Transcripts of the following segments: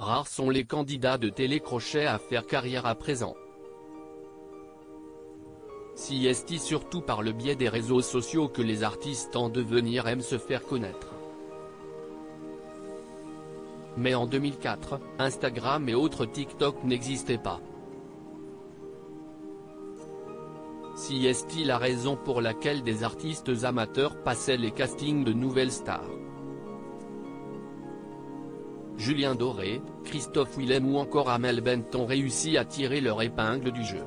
rares sont les candidats de télécrochet à faire carrière à présent. Si est surtout par le biais des réseaux sociaux que les artistes en devenir aiment se faire connaître. Mais en 2004, Instagram et autres TikTok n'existaient pas. Si est la raison pour laquelle des artistes amateurs passaient les castings de nouvelles stars. Julien Doré, Christophe Willem ou encore Amel Bent ont réussi à tirer leur épingle du jeu.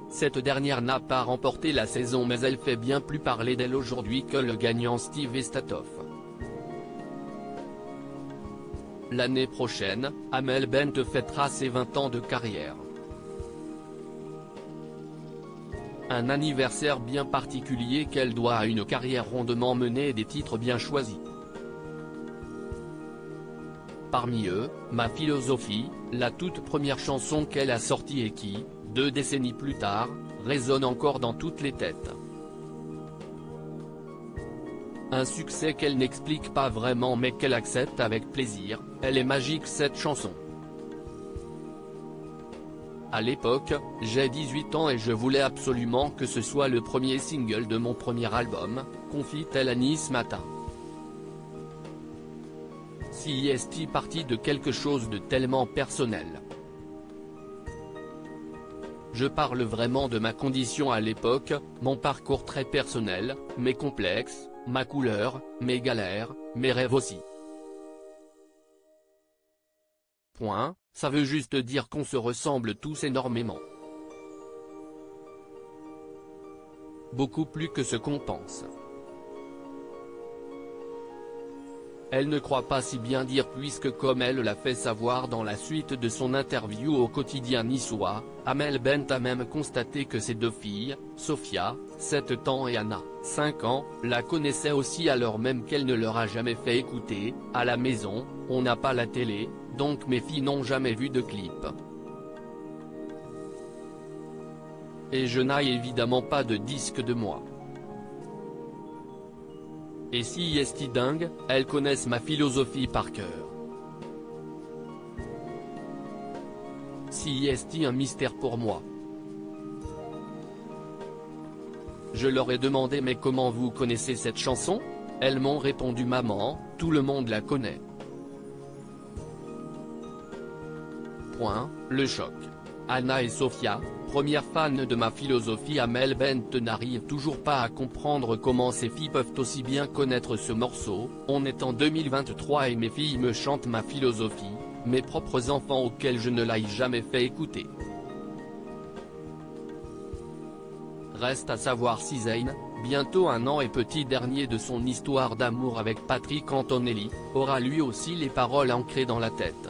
Cette dernière n'a pas remporté la saison mais elle fait bien plus parler d'elle aujourd'hui que le gagnant Steve Estatoff. L'année prochaine, Amel Bent fêtera ses 20 ans de carrière. Un anniversaire bien particulier qu'elle doit à une carrière rondement menée et des titres bien choisis. Parmi eux, Ma philosophie, la toute première chanson qu'elle a sortie et qui, 2 décennies plus tard, résonne encore dans toutes les têtes. Un succès qu'elle n'explique pas vraiment mais qu'elle accepte avec plaisir, elle est magique cette chanson. À l'époque, j'ai 18 ans et je voulais absolument que ce soit le premier single de mon premier album, confie-t-elle à Nice Matin. Si est parti de quelque chose de tellement personnel. Je parle vraiment de ma condition à l'époque, mon parcours très personnel, mes complexes, ma couleur, mes galères, mes rêves aussi. Point, ça veut juste dire qu'on se ressemble tous énormément. Beaucoup plus que ce qu'on pense. Elle ne croit pas si bien dire puisque comme elle l'a fait savoir dans la suite de son interview au quotidien niçois, Amel Bent a même constaté que ses 2 filles, Sophia, 7 ans et Anna, 5 ans, la connaissaient aussi alors même qu'elle ne leur a jamais fait écouter. À la maison, on n'a pas la télé, donc mes filles n'ont jamais vu de clip. Et je n'ai évidemment pas de disque de moi. Et si est dingue, elles connaissent ma philosophie par cœur. Si est un mystère pour moi. Je leur ai demandé mais comment vous connaissez cette chanson? Elles m'ont répondu maman, tout le monde la connaît. Point, le choc. Anna et Sophia, premières fans de ma philosophie. Amel Bent n'arrive toujours pas à comprendre comment ses filles peuvent aussi bien connaître ce morceau. On est en 2023 et mes filles me chantent ma philosophie, mes propres enfants auxquels je ne l'ai jamais fait écouter. Reste à savoir si Zayn, bientôt 1 an et petit dernier de son histoire d'amour avec Patrick Antonelli, aura lui aussi les paroles ancrées dans la tête.